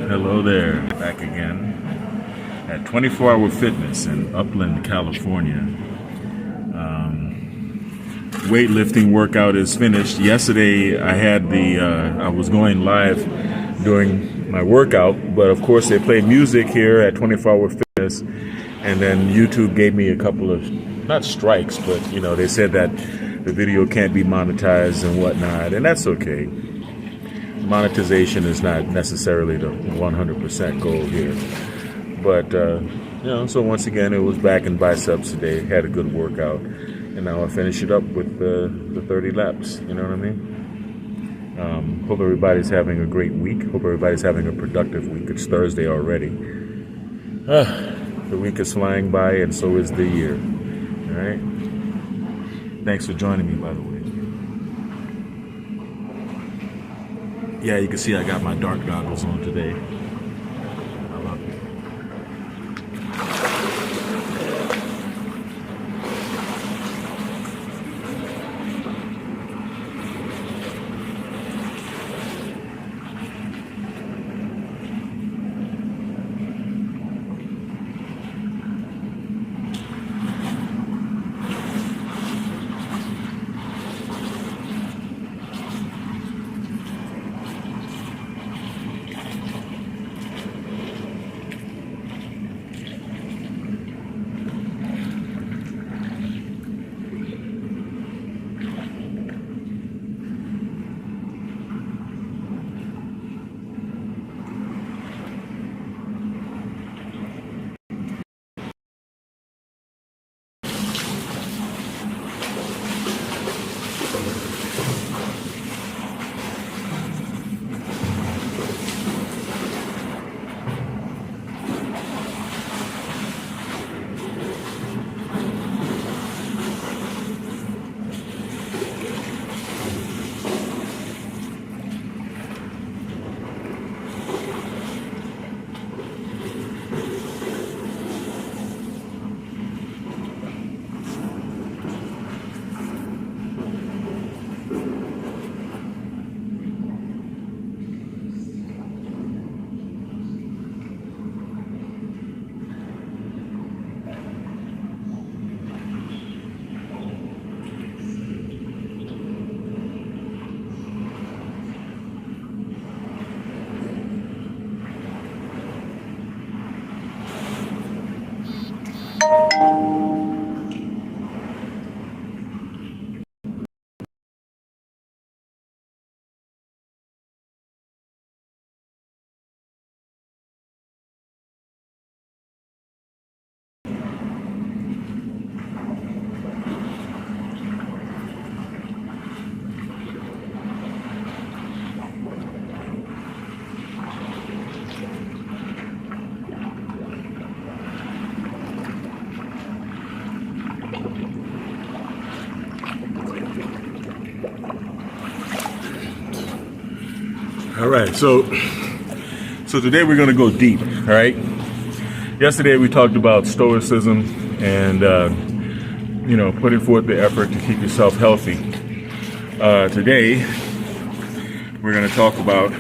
Hello there, back again at 24 Hour Fitness in Upland, California. Weightlifting workout is finished. Yesterday I was going live during my workout, but of course they played music here at 24 Hour Fitness, and then YouTube gave me a couple of, not strikes, but they said that the video can't be monetized and whatnot, and that's okay. Monetization is not necessarily the 100% goal here. But, so once again, it was back in biceps today. Had a good workout. And now I finish it up with the 30 laps. You know what I mean? Hope everybody's having a great week. Hope everybody's having a productive week. It's Thursday already. The week is flying by, and so is the year. All right? Thanks for joining me, by the way. Yeah, you can see I got my dark goggles on today. I love it. All right, so today we're going to go deep, all right? Yesterday we talked about stoicism and, putting forth the effort to keep yourself healthy. Today we're going to talk about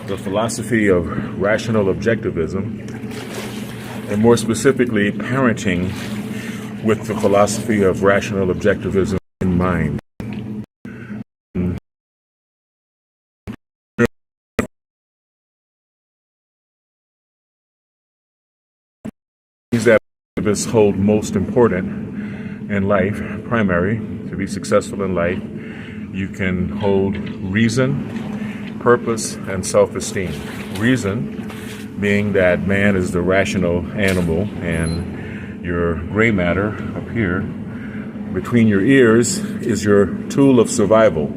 the philosophy of rational objectivism, and more specifically, parenting with the philosophy of rational objectivism in mind. That objectivists hold most important in life, primary, to be successful in life. You can hold reason, purpose, and self-esteem. Reason being that man is the rational animal, and your gray matter up here between your ears is your tool of survival.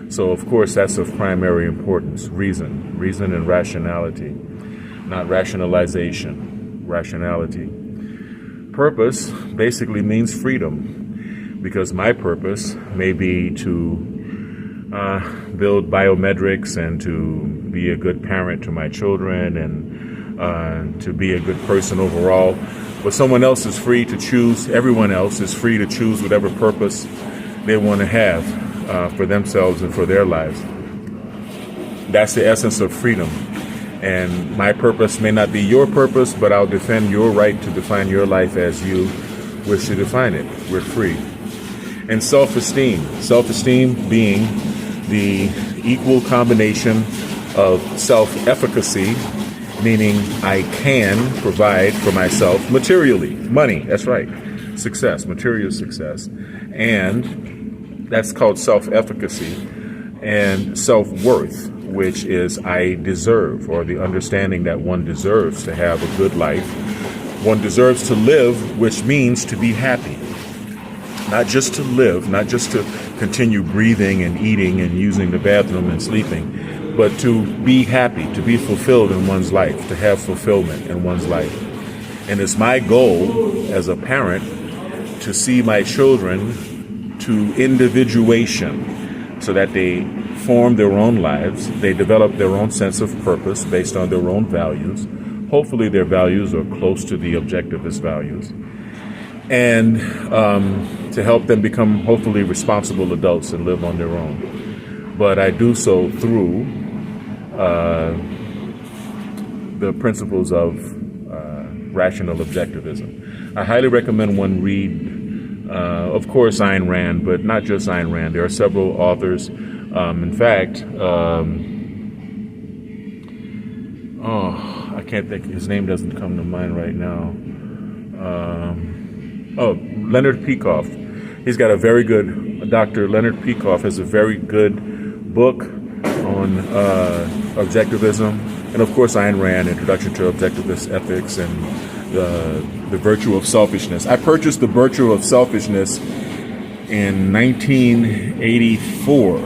So of course that's of primary importance. Reason and rationality, not rationalization, rationality. Purpose basically means freedom, because my purpose may be to build biometrics and to be a good parent to my children and to be a good person overall. But someone else is free to choose, everyone else is free to choose whatever purpose they want to have for themselves and for their lives. That's the essence of freedom. And my purpose may not be your purpose, but I'll defend your right to define your life as you wish to define it. We're free. And self-esteem. Self-esteem being the equal combination of self-efficacy, meaning I can provide for myself materially. Money, that's right. Success, material success. And that's called self-efficacy. And self-worth, which is I deserve, or the understanding that one deserves to have a good life. One deserves to live, which means to be happy. Not just to live, not just to continue breathing and eating and using the bathroom and sleeping, but to be happy, to be fulfilled in one's life, to have fulfillment in one's life. And it's my goal as a parent to see my children to individuation so that they form their own lives, they develop their own sense of purpose based on their own values. Hopefully their values are close to the objectivist values. And to help them become hopefully responsible adults and live on their own. But I do so through the principles of rational objectivism. I highly recommend one read, of course, Ayn Rand, but not just Ayn Rand. There are several authors. In fact, I can't think, his name doesn't come to mind right now. Leonard Peikoff. He's got a very good, Dr. Leonard Peikoff has a very good book on objectivism. And of course, Ayn Rand, Introduction to Objectivist Ethics, and the Virtue of Selfishness. I purchased The Virtue of Selfishness in 1984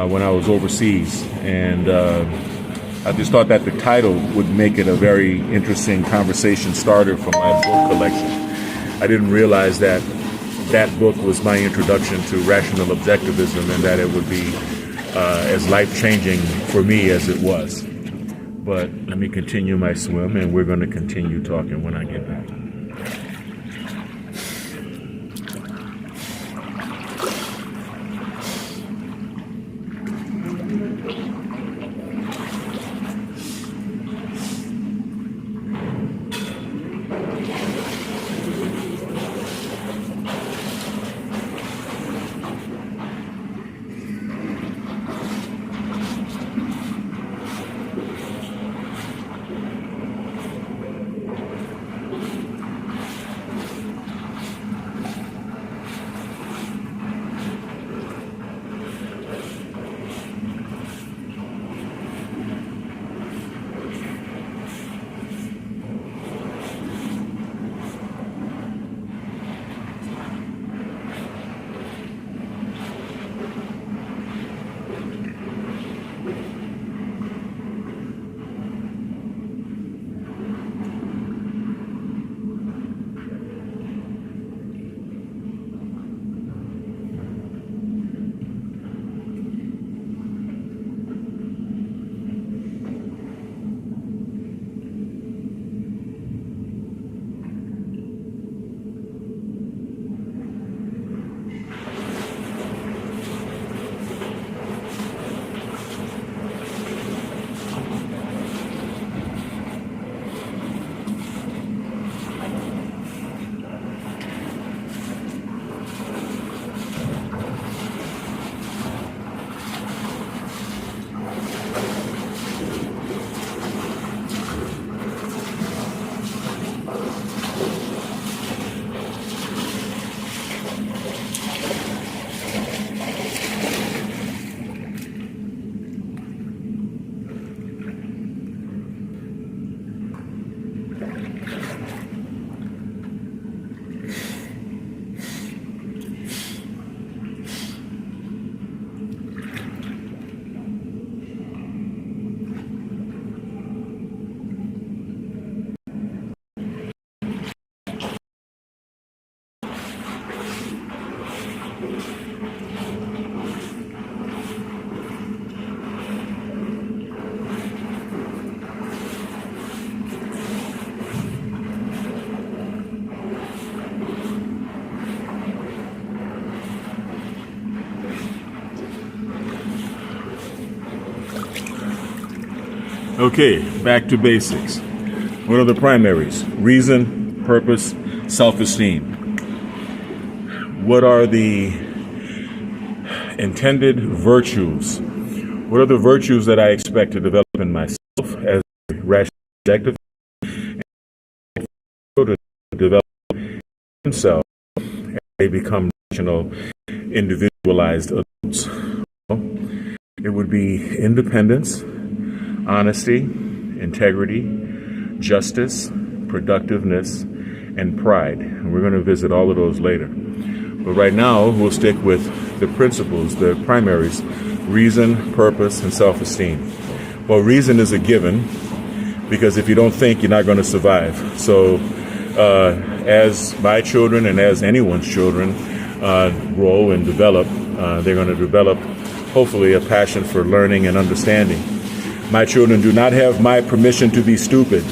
when I was overseas. And I just thought that the title would make it a very interesting conversation starter for my book collection. I didn't realize that that book was my introduction to rational objectivism and that it would be as life-changing for me as it was. But let me continue my swim, and we're going to continue talking when I get back. Okay, back to basics. What are the primaries? Reason, purpose, self-esteem. What are the intended virtues? What are the virtues that I expect to develop in myself as a rational objective to develop themselves as they become rational, individualized adults? Well, it would be independence, honesty, integrity, justice, productiveness, and pride. And we're going to visit all of those later. But right now, we'll stick with the principles, the primaries: reason, purpose, and self-esteem. Well, reason is a given, because if you don't think, you're not going to survive. So as my children and as anyone's children grow and develop, they're going to develop, hopefully, a passion for learning and understanding. My children do not have my permission to be stupid.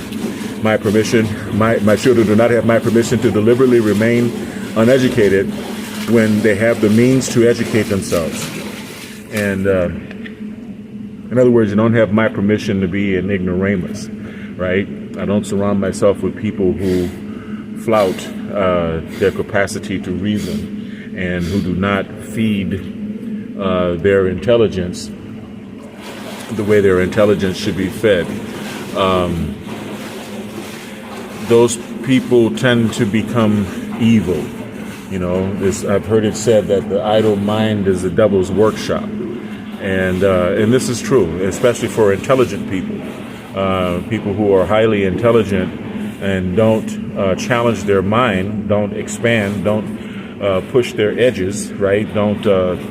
My children do not have my permission to deliberately remain uneducated when they have the means to educate themselves. And in other words, you don't have my permission to be an ignoramus, right? I don't surround myself with people who flout their capacity to reason and who do not feed their intelligence the way their intelligence should be fed. Those people tend to become evil. You know, I've heard it said that the idle mind is the devil's workshop, and this is true, especially for intelligent people, people who are highly intelligent and don't challenge their mind, don't expand, don't push their edges, right? Don't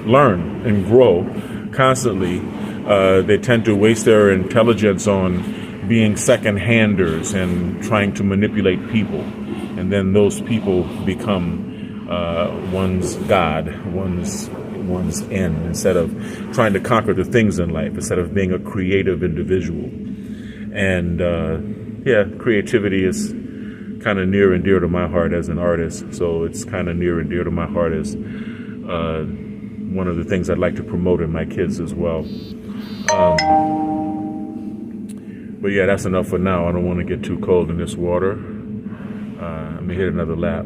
learn and grow constantly. They tend to waste their intelligence on being second-handers and trying to manipulate people, and then those people become one's God, one's end, instead of trying to conquer the things in life, instead of being a creative individual. And creativity is kind of near and dear to my heart as an artist, so it's kind of near and dear to my heart as one of the things I'd like to promote in my kids as well. But yeah, that's enough for now. I don't want to get too cold in this water. Let me hit another lap.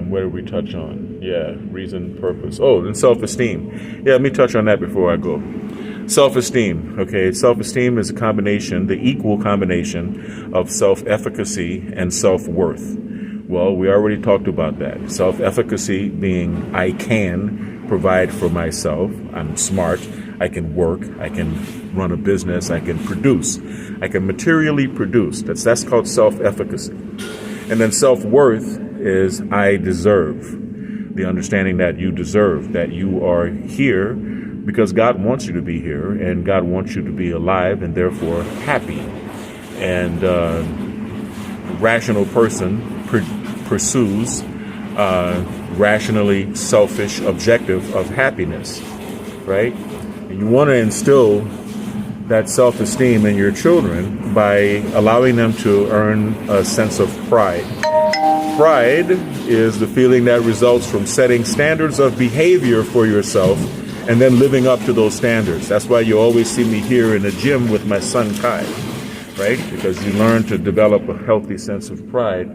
Where did we touch on? Yeah, reason, purpose. Oh, and self-esteem. Yeah, let me touch on that before I go. Self-esteem. Okay, self-esteem is the equal combination of self-efficacy and self-worth. Well, we already talked about that. Self-efficacy being I can provide for myself. I'm smart. I can work. I can run a business. I can produce. I can materially produce. That's called self-efficacy. And then self-worth is I deserve. The understanding that you deserve, that you are here because God wants you to be here, and God wants you to be alive and therefore happy. And rational person pursues rationally selfish objective of happiness, right? And you want to instill that self-esteem in your children by allowing them to earn a sense of pride. Pride is the feeling that results from setting standards of behavior for yourself and then living up to those standards. That's why you always see me here in the gym with my son Kai, right? Because you learn to develop a healthy sense of pride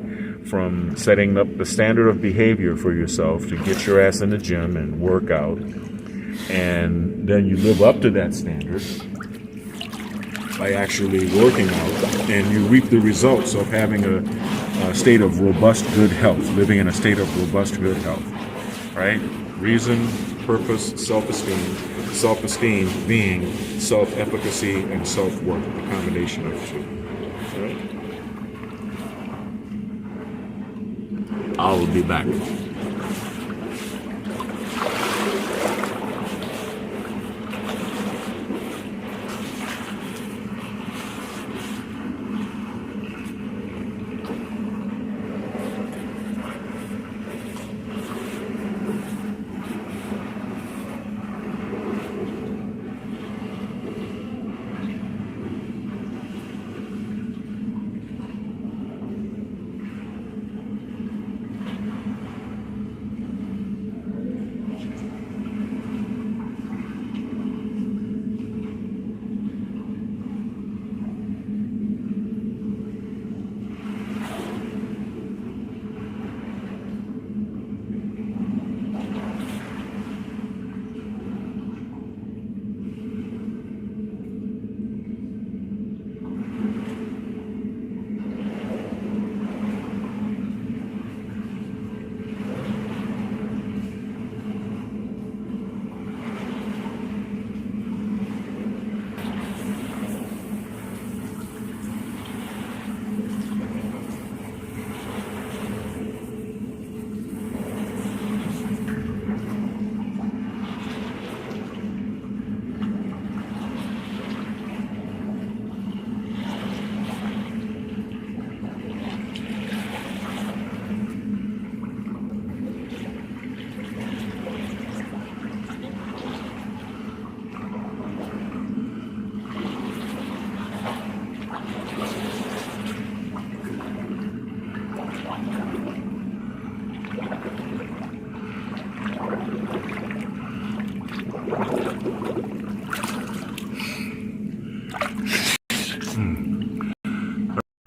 from setting up the standard of behavior for yourself to get your ass in the gym and work out. And then you live up to that standard by actually working out, and you reap the results of having a state of robust good health, living in a state of robust good health, right? Reason, purpose, self-esteem. Self-esteem being self-efficacy and self-worth, a combination of the two. Right? I'll be back.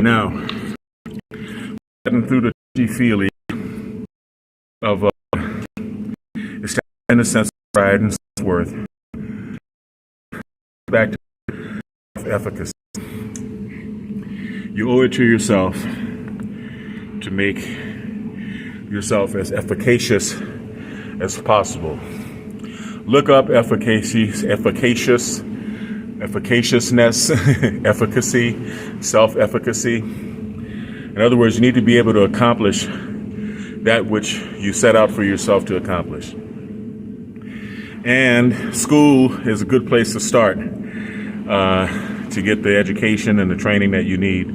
Now, getting through the feeling of establishing a sense of pride and self-worth, back to efficacy. You owe it to yourself to make yourself as efficacious as possible. Look up efficaciousness, efficacy, self-efficacy. In other words, you need to be able to accomplish that which you set out for yourself to accomplish. And school is a good place to start to get the education and the training that you need.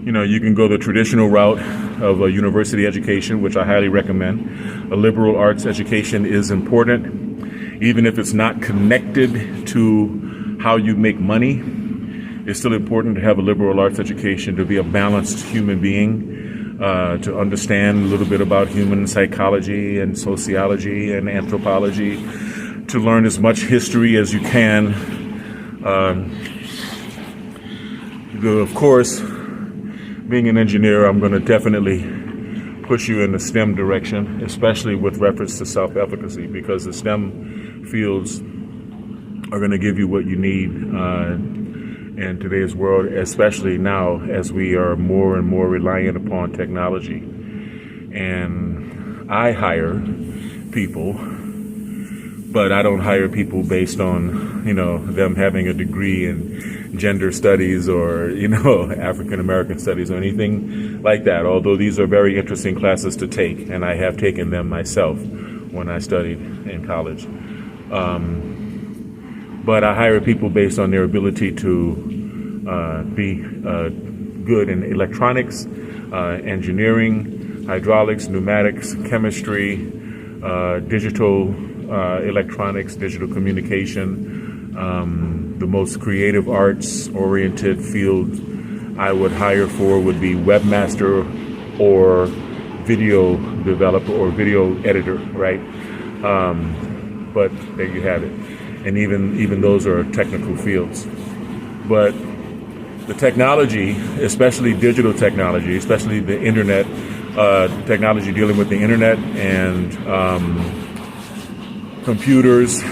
You know, you can go the traditional route of a university education, which I highly recommend. A liberal arts education is important, even if it's not connected to how you make money. It's still important to have a liberal arts education to be a balanced human being, to understand a little bit about human psychology and sociology and anthropology, to learn as much history as you can. Of course, being an engineer, I'm going to definitely push you in the STEM direction, especially with reference to self-efficacy, because the STEM fields are going to give you what you need in today's world, especially now as we are more and more reliant upon technology. And I hire people, but I don't hire people based on, you know, them having a degree in gender studies or, you know, African American studies or anything like that, although these are very interesting classes to take, and I have taken them myself when I studied in college. But I hire people based on their ability to be good in electronics, engineering, hydraulics, pneumatics, chemistry, digital electronics, digital communication. The most creative arts-oriented field I would hire for would be webmaster or video developer or video editor, right? But there you have it. And even those are technical fields. But the technology, especially digital technology, especially the internet, technology dealing with the internet and computers,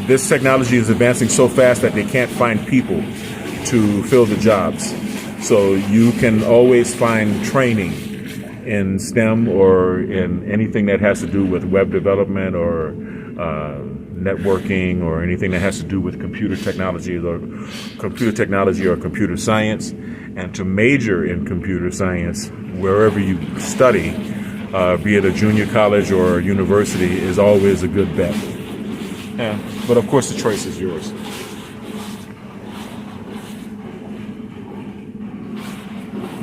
this technology is advancing so fast that they can't find people to fill the jobs. So you can always find training in STEM or in anything that has to do with web development or networking or anything that has to do with computer technology or computer science. And to major in computer science, wherever you study, be it a junior college or university, is always a good bet. Yeah, but of course the choice is yours.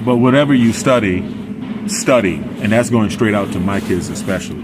But whatever you study, and that's going straight out to my kids especially.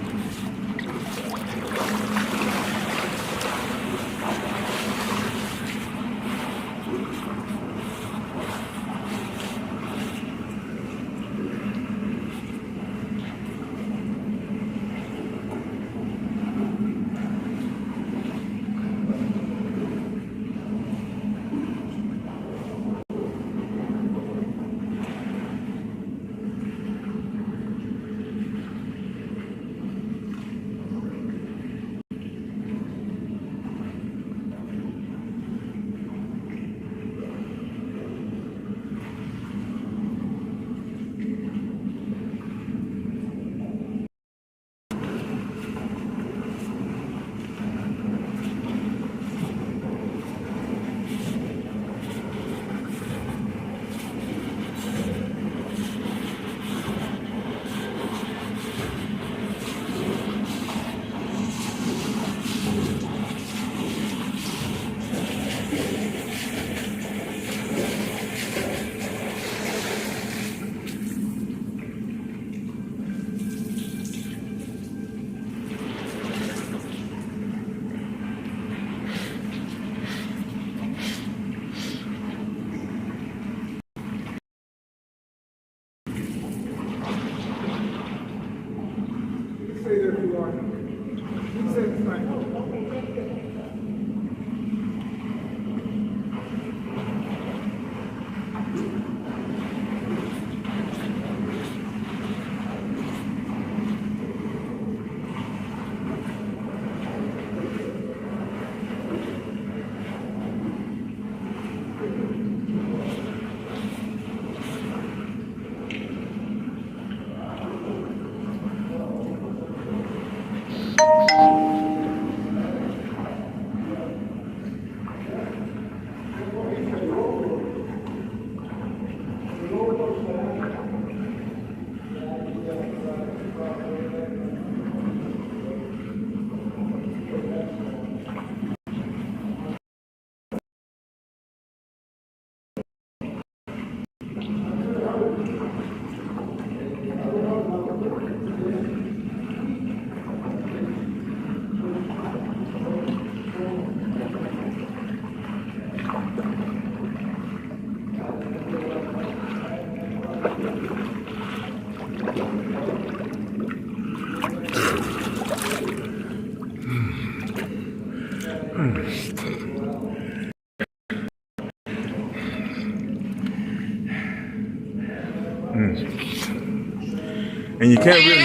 And you can't really.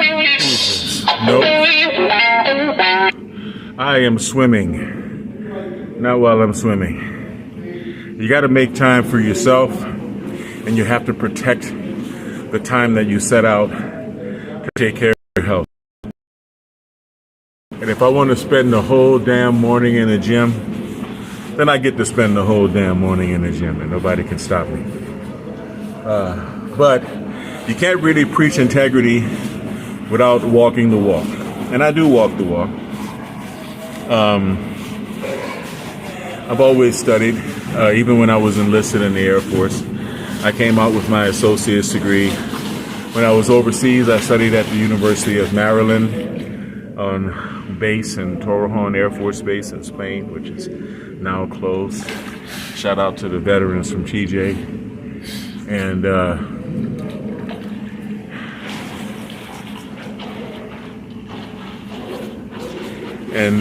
Who is this? Nope. I am swimming. Not while I'm swimming. You got to make time for yourself, and you have to protect the time that you set out to take care of your health. And if I want to spend the whole damn morning in the gym, then I get to spend the whole damn morning in the gym, and nobody can stop me. But you can't really preach integrity without walking the walk. And I do walk the walk. I've always studied, even when I was enlisted in the Air Force. I came out with my associate's degree. When I was overseas, I studied at the University of Maryland on base in Torrejon Air Force Base in Spain, which is now closed. Shout out to the veterans from TJ. And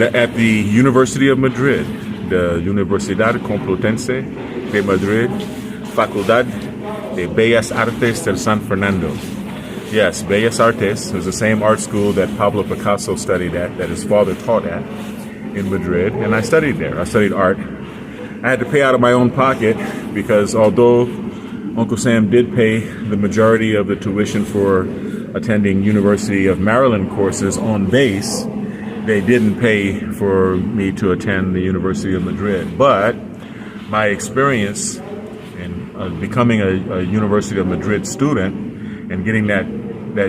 at the University of Madrid, the Universidad Complutense de Madrid, Facultad de Bellas Artes del San Fernando. Yes, Bellas Artes is the same art school that Pablo Picasso studied at, that his father taught at in Madrid, and I studied there. I studied art. I had to pay out of my own pocket because although Uncle Sam did pay the majority of the tuition for attending University of Maryland courses on base, they didn't pay for me to attend the University of Madrid. But my experience in becoming a University of Madrid student and getting that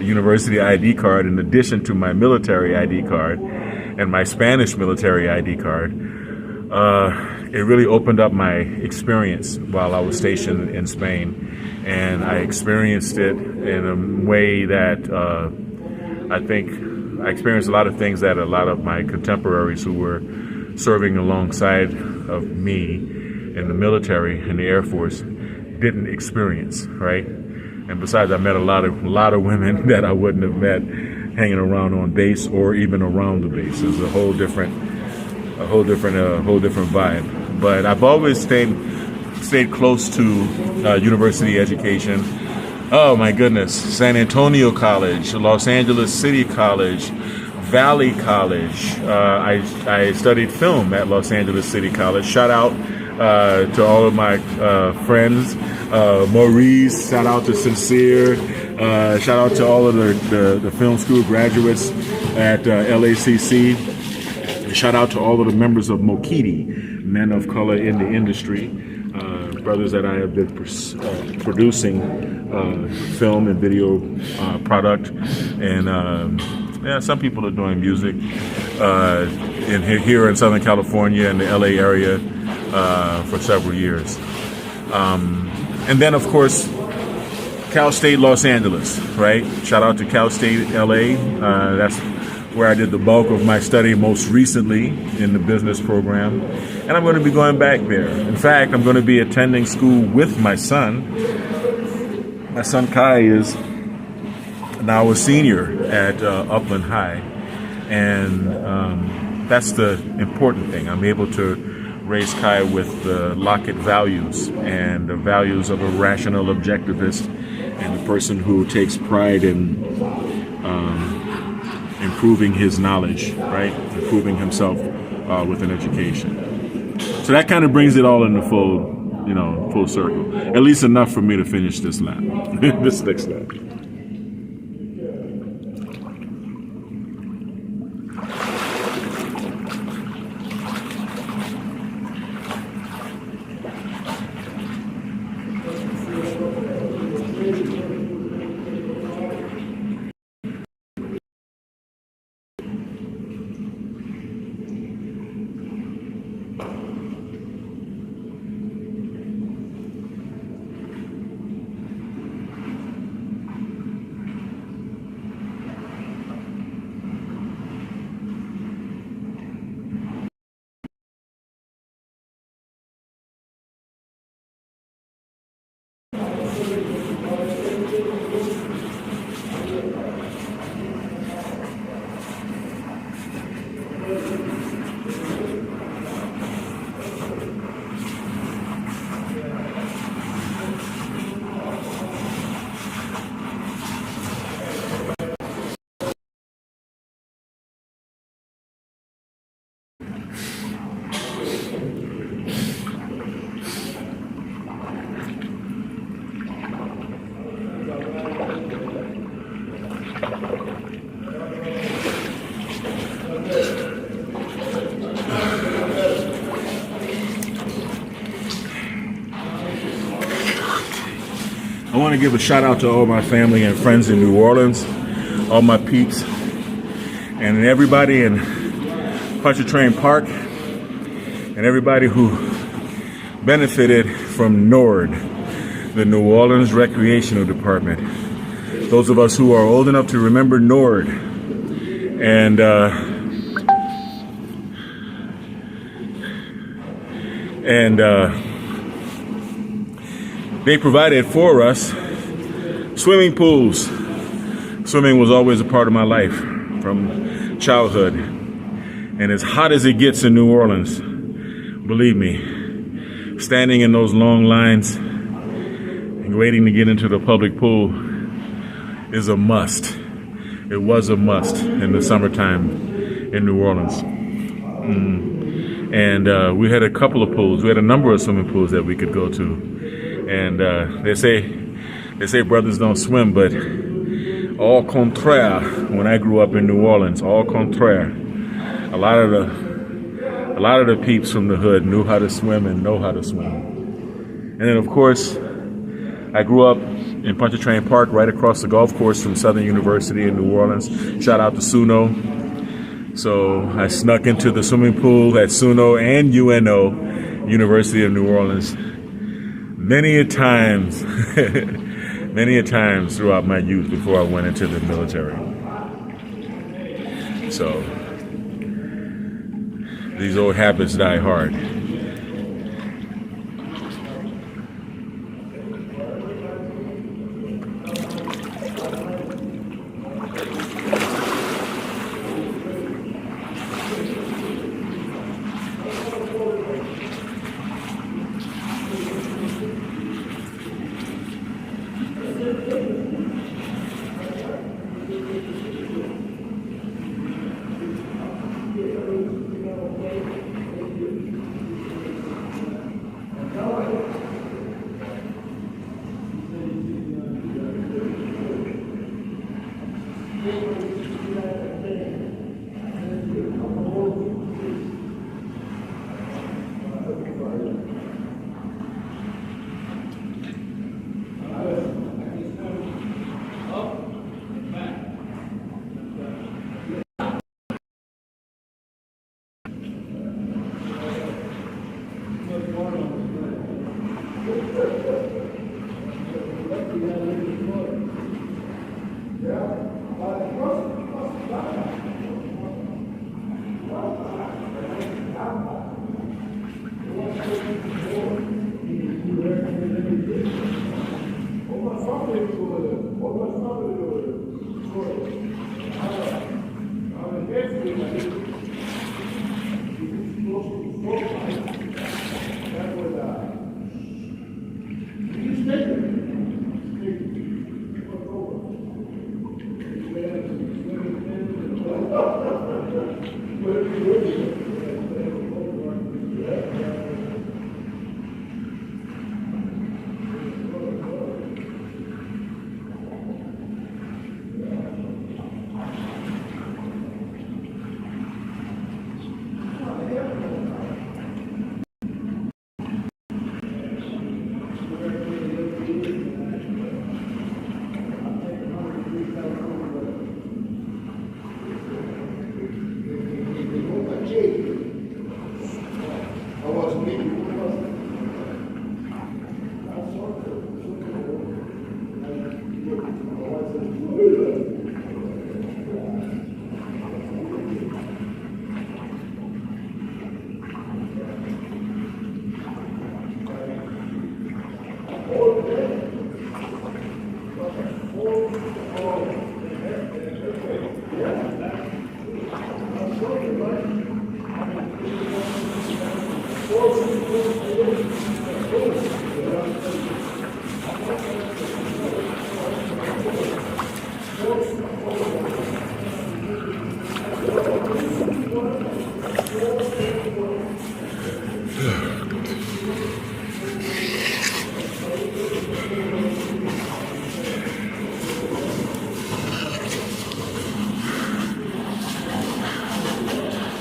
university ID card in addition to my military ID card and my Spanish military ID card, it really opened up my experience while I was stationed in Spain. And I experienced it in a way that I think I experienced a lot of things that a lot of my contemporaries who were serving alongside of me in the military, in the Air Force, didn't experience, right? And besides, I met a lot of women that I wouldn't have met hanging around on base or even around the base. It's a whole different vibe. But I've always stayed close to university education. Oh my goodness, San Antonio College, Los Angeles City College, Valley College. I studied film at Los Angeles City College. Shout out to all of my friends, Maurice, shout out to Sincere, shout out to all of the film school graduates at LACC. Shout out to all of the members of Mokiti, men of color in the industry, brothers that I have been producing film and video product, and some people are doing music here in Southern California and the LA area for several years, and then of course Cal State Los Angeles, right? Shout out to Cal State LA. That's where I did the bulk of my study most recently in the business program. And I'm going to be going back there. In fact, I'm going to be attending school with my son. My son Kai is now a senior at Upland High. And that's the important thing. I'm able to raise Kai with the Lockett values and the values of a rational objectivist and a person who takes pride in improving his knowledge, right? Improving himself with an education. So that kind of brings it all in the full circle. At least enough for me to finish this lap, this next lap. I want to give a shout out to all my family and friends in New Orleans, all my peeps, and everybody in Pontchartrain Park, and everybody who benefited from NORD, the New Orleans Recreational Department. Those of us who are old enough to remember NORD, and they provided for us swimming pools. Swimming was always a part of my life from childhood. And as hot as it gets in New Orleans, believe me, standing in those long lines and waiting to get into the public pool is a must. It was a must in the summertime in New Orleans. And we had a couple of pools. We had a number of swimming pools that we could go to. And they say brothers don't swim, but au contraire, when I grew up in New Orleans, au contraire, a lot of the peeps from the hood knew how to swim and know how to swim. And then, of course, I grew up in Pontchartrain Park, right across the golf course from Southern University in New Orleans. Shout out to Suno. So I snuck into the swimming pool at Suno and UNO, University of New Orleans, many a times throughout my youth before I went into the military. So these old habits die hard.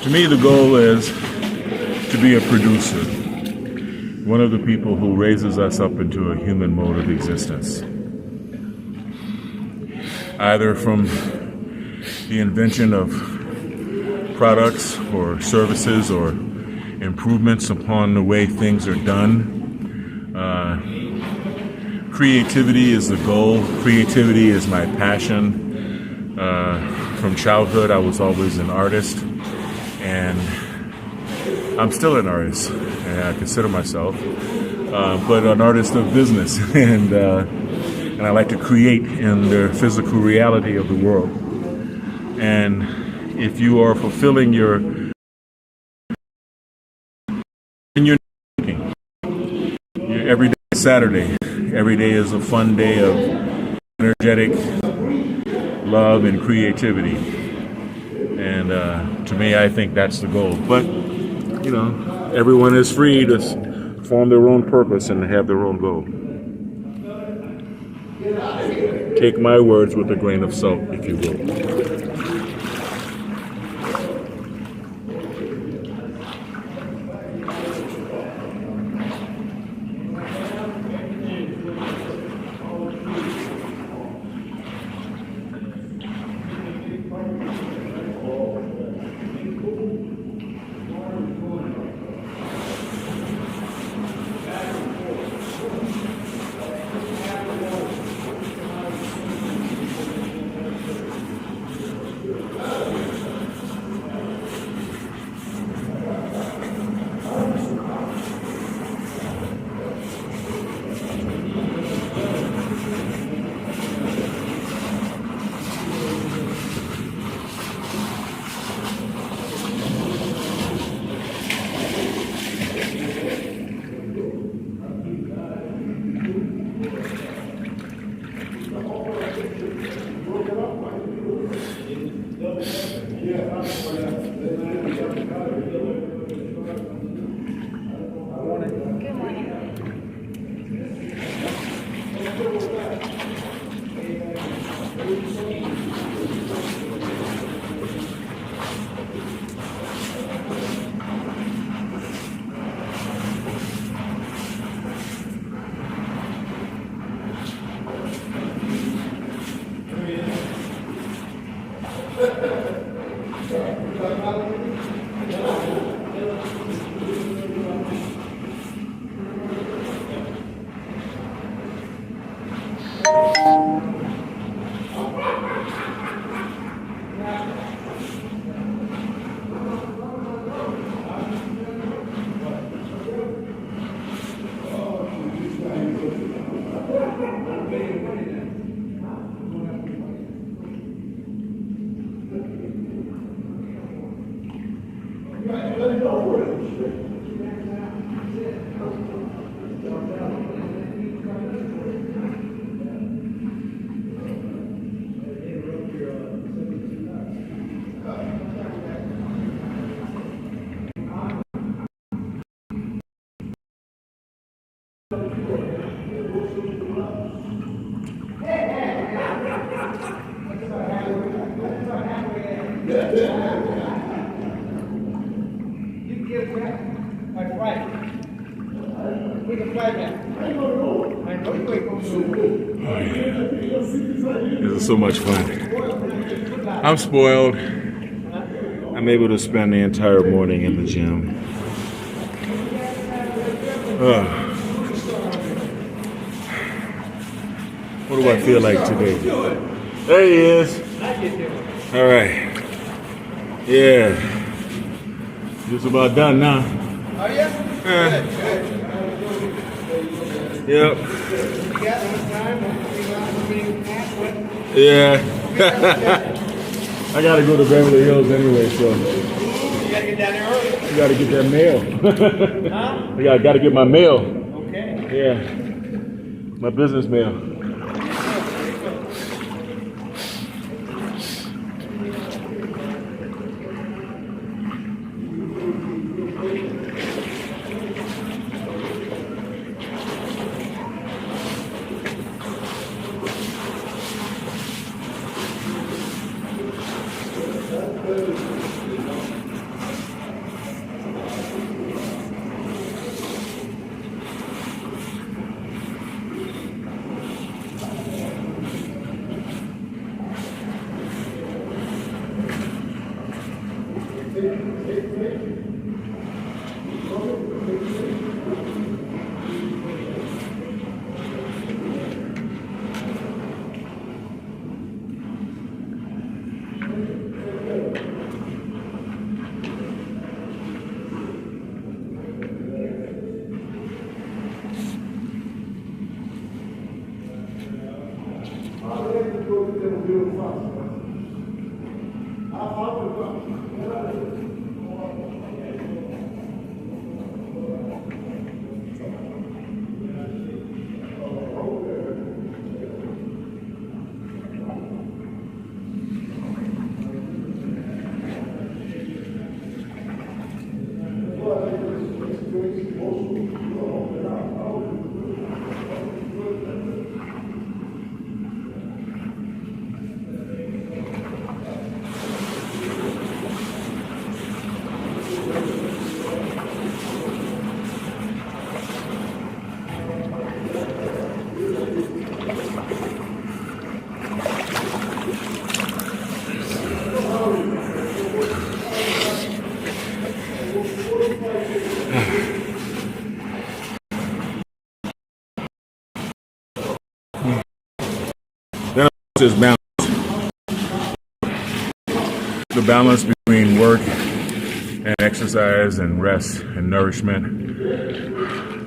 To me, the goal is to be a producer, one of the people who raises us up into a human mode of existence. either from the invention of products or services or improvements upon the way things are done. Creativity is the goal. Creativity is my passion. From childhood, I was always an artist, and I'm still an artist, and I consider myself, but an artist of business, and I like to create in the physical reality of the world. And if you are fulfilling your every day is Saturday. Every day is a fun day of energetic love and creativity. And to me, I think that's the goal. But, everyone is free to form their own purpose and have their own goal. Take my words with a grain of salt, if you will. This is so much fun. I'm spoiled. I'm able to spend the entire morning in the gym. What do I feel like today? There he is. All right. Yeah. Just about done now. Oh, yeah? Yep. You got enough time? Yeah. I gotta go to Beverly Hills anyway, so. You gotta get down there early. You gotta get that mail. Huh? I gotta get my mail. Okay. Yeah. My business mail. Then there's balance. The balance between work and exercise and rest and nourishment,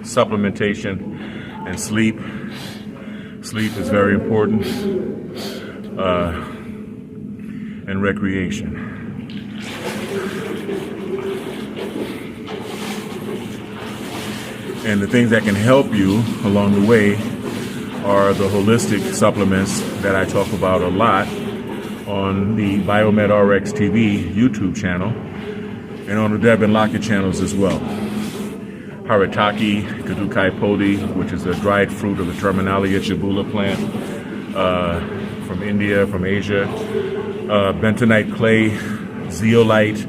supplementation and sleep. Sleep is very important. And recreation. And the things that can help you along the way are the holistic supplements that I talk about a lot on the Biomed RX TV YouTube channel and on the Devin Lockett channels as well. Haritaki, Kadukai Podi, which is a dried fruit of the Terminalia chibula plant from India, from Asia. Bentonite clay, zeolite,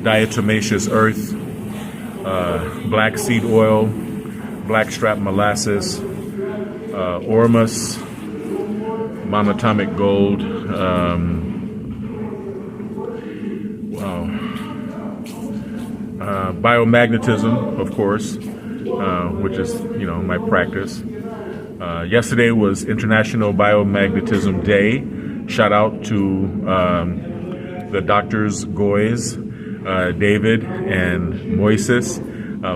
diatomaceous earth, black seed oil, blackstrap molasses, ormus, monatomic gold, biomagnetism, of course, which is, my practice. Yesterday was International Biomagnetism Day. Shout out to the doctors Goys, David and Moises,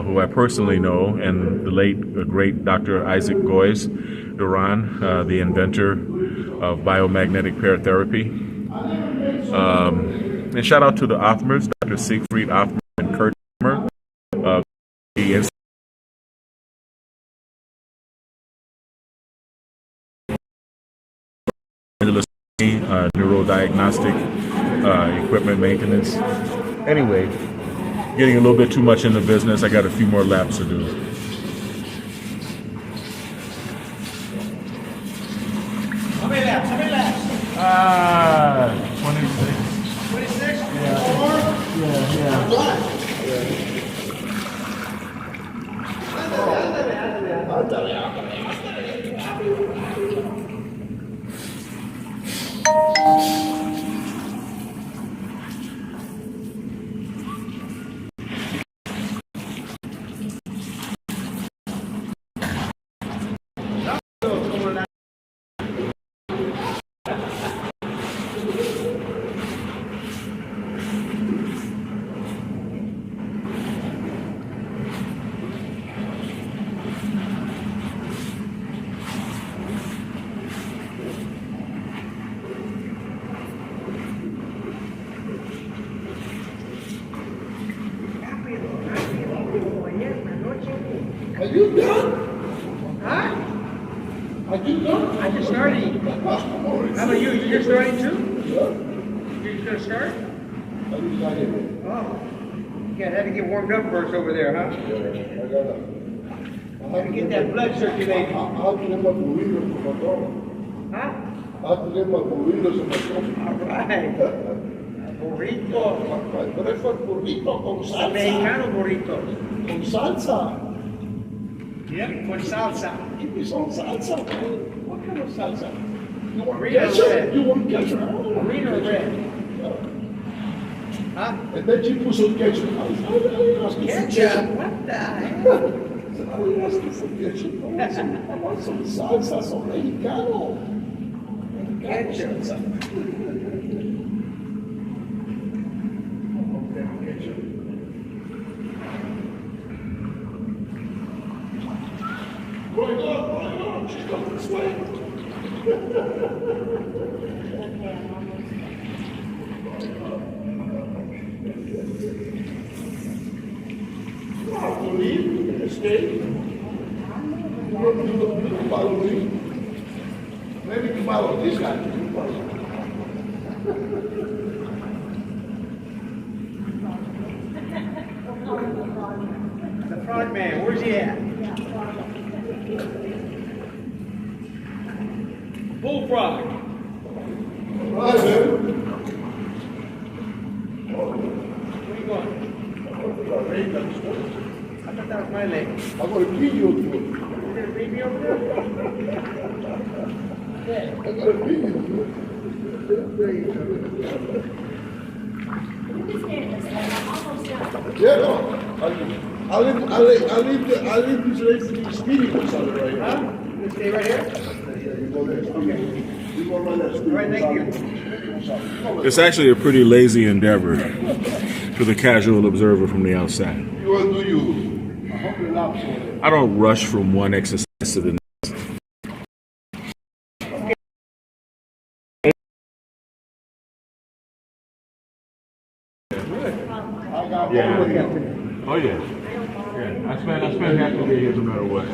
who I personally know, and the late, great Dr. Isaac Goys Duran, the inventor of biomagnetic paratherapy. And shout out to the Othmers, Dr. Siegfried Othmer and Kurt Othmer, of the neurodiagnostic equipment maintenance. Anyway, getting a little bit too much in the business. I got a few more laps to do. How many laps? 26. 26? Are you done? Huh? Are you done? I just started eating. How about you? You're starting too? Yeah. You're just gonna start? I just got it. Oh. You had to get warmed up first over there, huh? I gotta. I have to Get that blood circulating. I have to get my burritos from my daughter. Huh? I have to get my burritos from my daughter. All right. Burrito. But it's a burrito con salsa. Mexicano burritos. Con salsa. Yep, con salsa. Give me some salsa, man. What kind of salsa? You want Green or ketchup? red? You want ketchup? Green or red? And then she put some ketchup. I didn't ask you for Ketchup? What the hell? I didn't ask you for ketchup. I want some salsa, some mexicano. Ketchup. Right on. She's coming this way. To leave, stay. You don't follow me. Maybe you follow this guy. The frog man, where's he at? Bullfrog. Right, man. Where you going? I thought that was my leg. I'm going to kill you. You gonna leave me over there? I'm going to kill you. Yeah, no. I leave this lady speeding or something right here. Huh? You stay right here? Yeah, you go there. Okay. You go right there. All right, thank you. It's actually a pretty lazy endeavor for the casual observer from the outside. You want to do you? I hope you're not so. I don't rush from one exercise to the next. I got Yeah. one. Oh yeah. Yeah. I spend half the day here no matter what.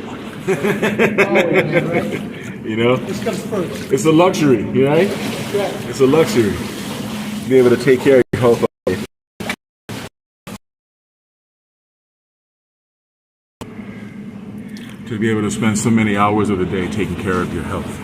You know? This comes first. It's a luxury, you right? It's a luxury. Be able to take care of your health. To be able to spend so many hours of the day taking care of your health.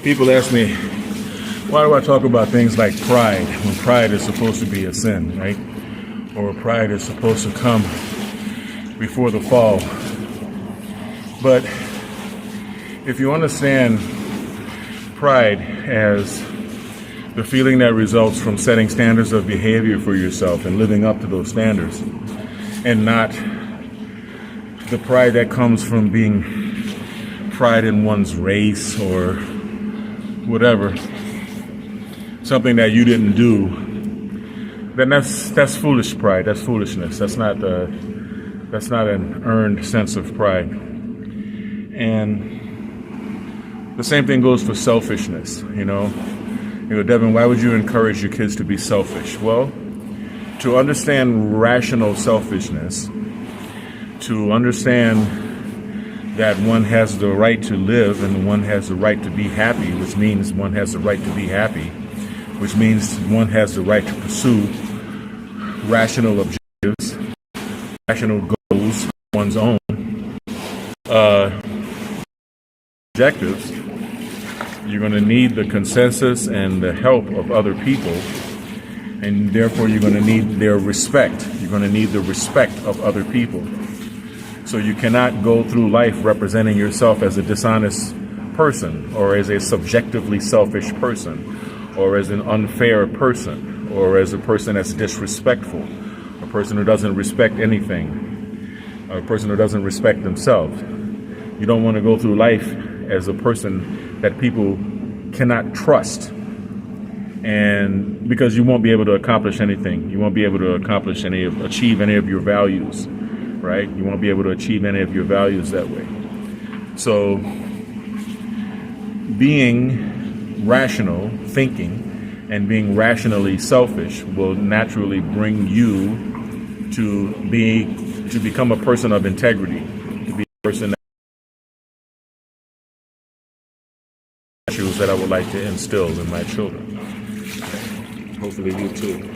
People ask me, why do I talk about things like pride when pride is supposed to be a sin, right? Or pride is supposed to come before the fall. But if you understand pride as the feeling that results from setting standards of behavior for yourself and living up to those standards, and not the pride that comes from being pride in one's race or whatever, something that you didn't do, then that's foolish pride. That's foolishness. That's not an earned sense of pride. And the same thing goes for selfishness. You know, Devin, why would you encourage your kids to be selfish? Well, to understand rational selfishness, to understand that one has the right to live and one has the right to be happy, which means one has the right to be happy, which means one has the right to pursue rational objectives, rational goals, one's own objectives. You're going to need the consensus and the help of other people, and therefore you're going to need their respect. You're going to need the respect of other people. So you cannot go through life representing yourself as a dishonest person, or as a subjectively selfish person, or as an unfair person, or as a person that's disrespectful, a person who doesn't respect anything, a person who doesn't respect themselves. You don't want to go through life as a person that people cannot trust, and because you won't be able to accomplish anything. You won't be able to achieve any of your values. Right? You won't be able to achieve any of your values that way. So being rational, thinking, and being rationally selfish will naturally bring you to become a person of integrity, to be a person that issues that I would like to instill in my children. Hopefully you too.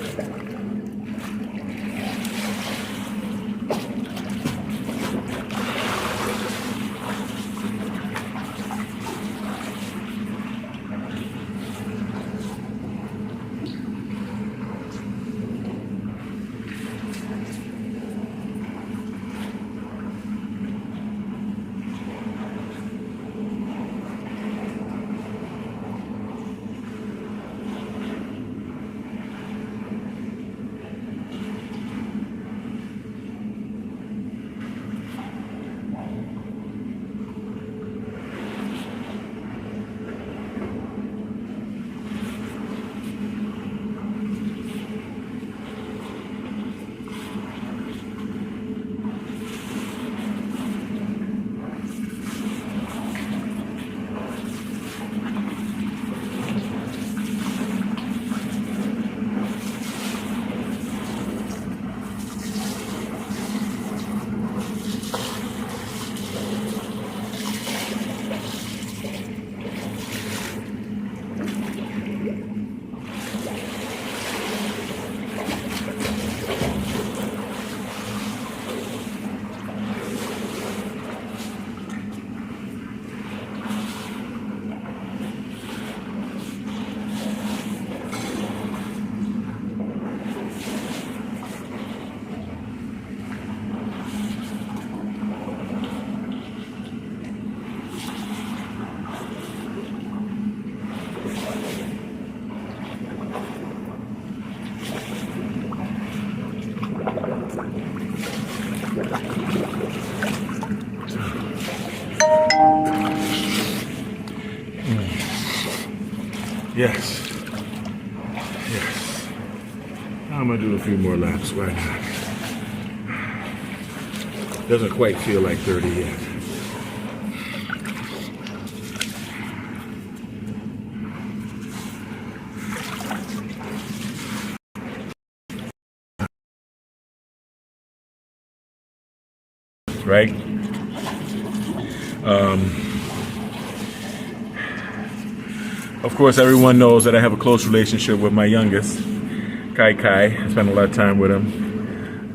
Yes. Yes. I'm gonna do a few more laps. Why not? Doesn't quite feel like 30 yet. Right? Of course, everyone knows that I have a close relationship with my youngest, Kai Kai. I spend a lot of time with him.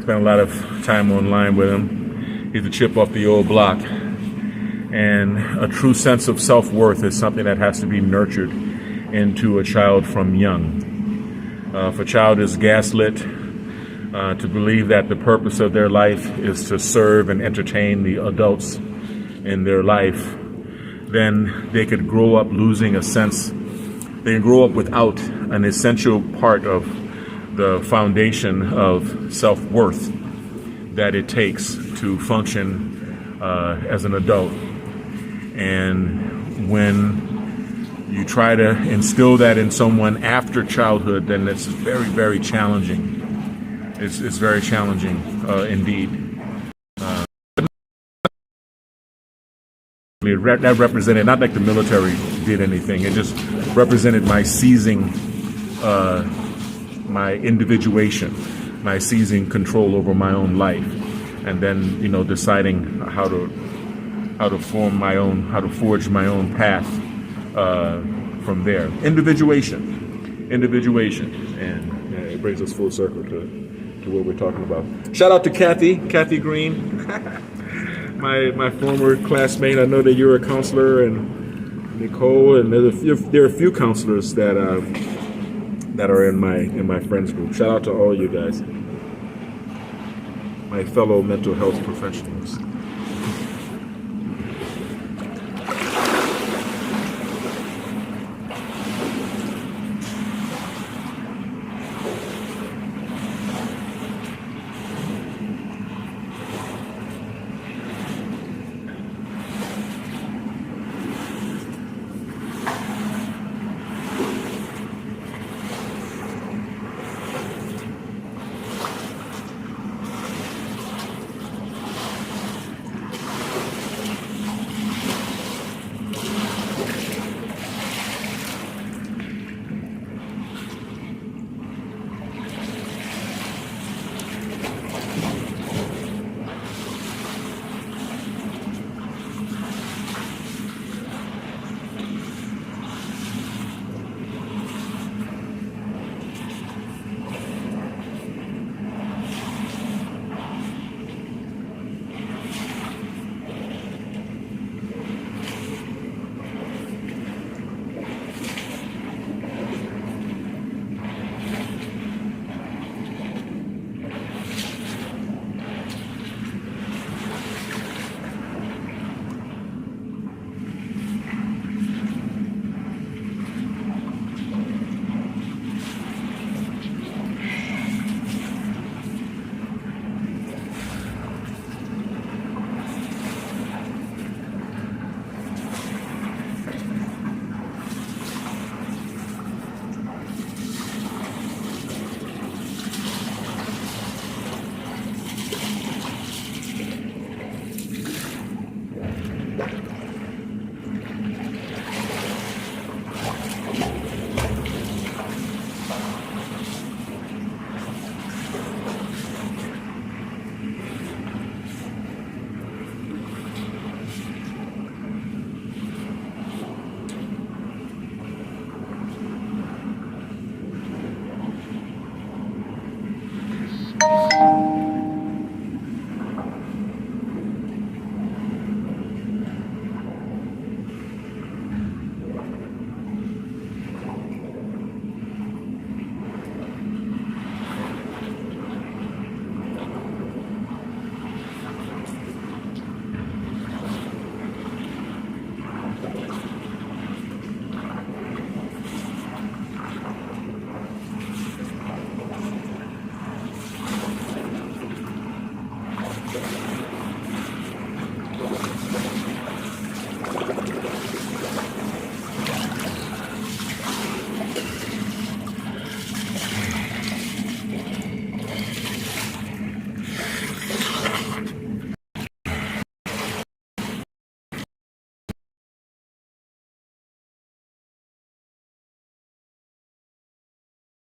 Spend a lot of time online with him. He's a chip off the old block. And a true sense of self-worth is something that has to be nurtured into a child from young. If a child is gaslit to believe that the purpose of their life is to serve and entertain the adults in their life, then they could grow up losing a sense. They can grow up without an essential part of the foundation of self-worth that it takes to function as an adult. And when you try to instill that in someone after childhood, then it's very, very challenging. It's very challenging indeed. That represented, not like the military did anything, it just represented my seizing, my individuation, my seizing control over my own life, and then, deciding how to form my own, how to forge my own path from there. Individuation, and it brings us full circle to what we're talking about. Shout out to Kathy Green. My former classmate. I know that you're a counselor, and Nicole, and there are a few counselors that are in my friends group. Shout out to all you guys, my fellow mental health professionals.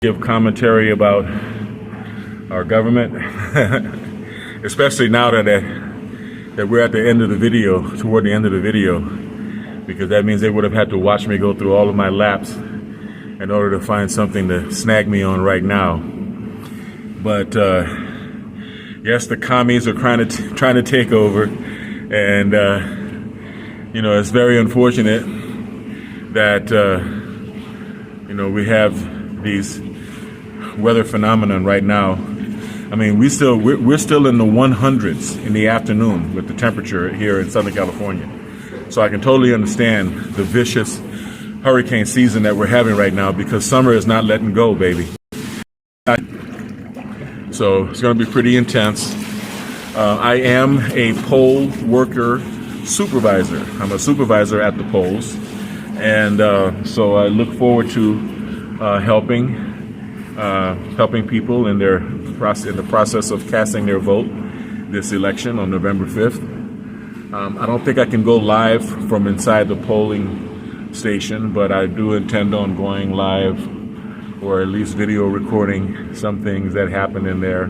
give commentary about our government, especially now that we're at the end of the video, toward the end of the video, because that means they would have had to watch me go through all of my laps in order to find something to snag me on right now. But yes, the commies are trying to take over, and it's very unfortunate that we have these weather phenomenon right now. I mean, we're still in the 100s in the afternoon with the temperature here in Southern California. So I can totally understand the vicious hurricane season that we're having right now, because summer is not letting go, baby. So it's going to be pretty intense. I am a poll worker supervisor. I'm a supervisor at the polls, and so I look forward to helping people in the process of casting their vote this election on November 5th. I don't think I can go live from inside the polling station, but I do intend on going live, or at least video recording some things that happen in there.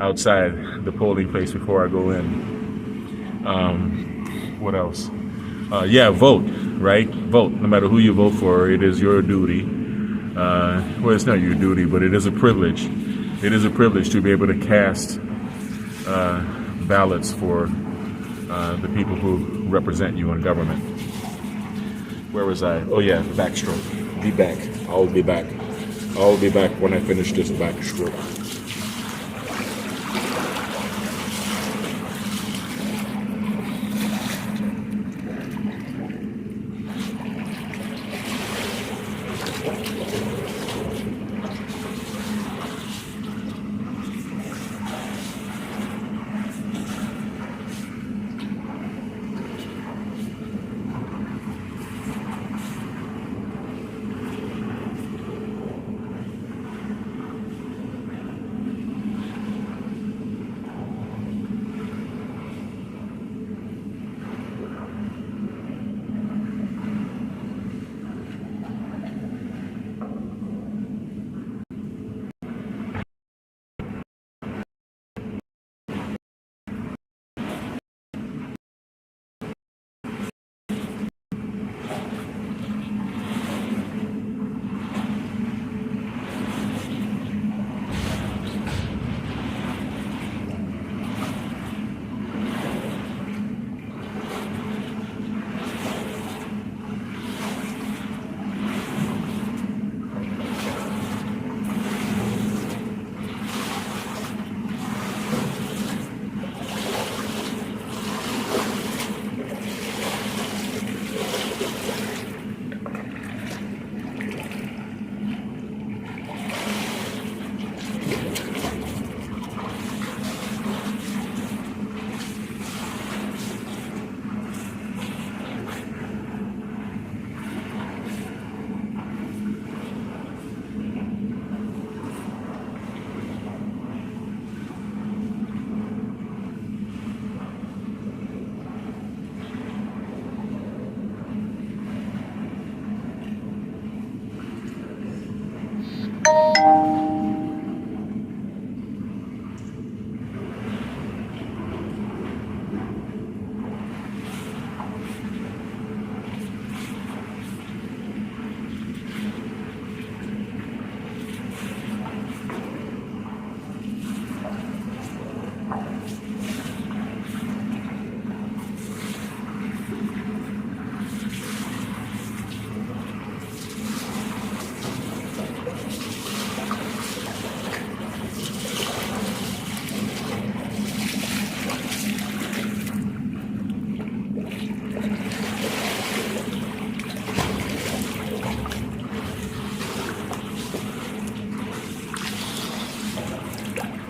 Outside the polling place before I go in. What else? Vote, right? Vote. No matter who you vote for, it is your duty. Well, it's not your duty, but it is a privilege. It is a privilege to be able to cast ballots for the people who represent you in government. Where was I? Oh yeah, backstroke. Be back. I'll be back. I'll be back when I finish this backstroke.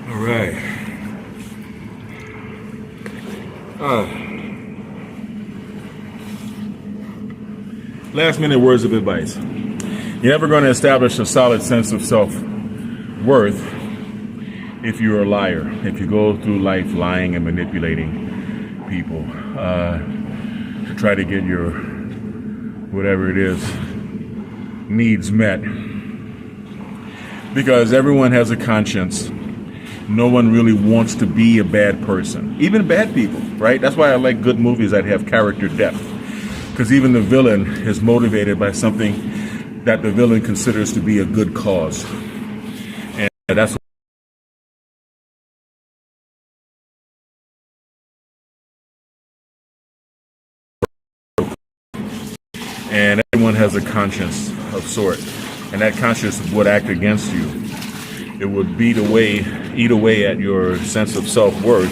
All right. Last minute words of advice. You're never going to establish a solid sense of self-worth if you're a liar, if you go through life lying and manipulating people to try to get your whatever it is needs met. Because everyone has a conscience. No one really wants to be a bad person. Even bad people, right? That's why I like good movies that have character depth. Because even the villain is motivated by something that the villain considers to be a good cause. And that's and everyone has a conscience of sort. And that conscience would act against you. It would eat away at your sense of self-worth.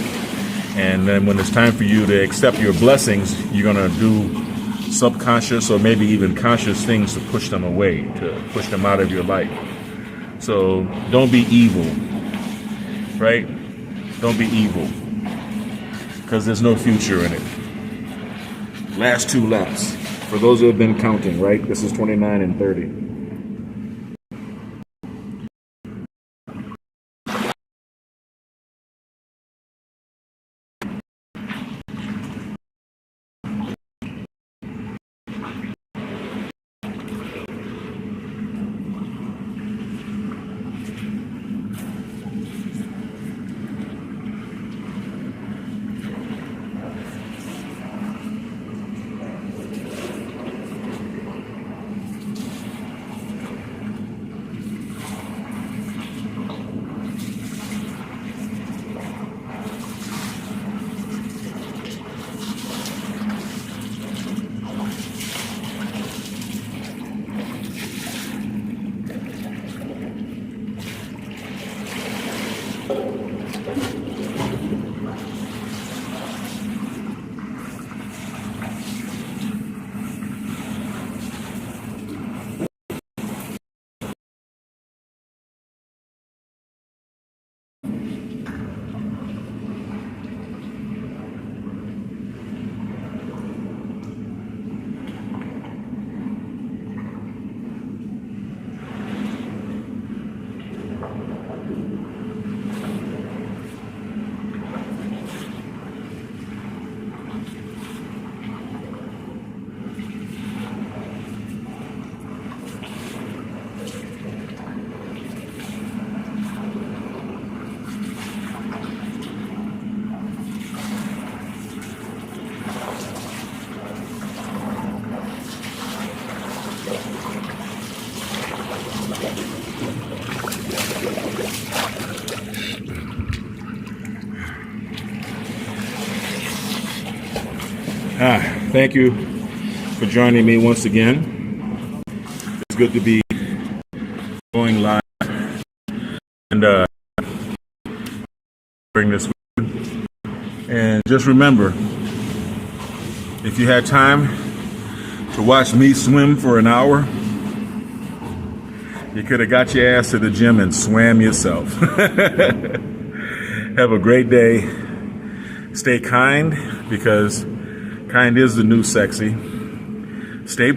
And then when it's time for you to accept your blessings, you're going to do subconscious or maybe even conscious things to push them away, to push them out of your life. So don't be evil, right? Don't be evil, because there's no future in it. Last 2 laps. For those who have been counting, right? This is 29 and 30. Thank you for joining me once again. It's good to be going live and bring this with. And just remember, if you had time to watch me swim for an hour, you could have got your ass to the gym and swam yourself. Have a great day. Stay kind, because kind is the new sexy. Stay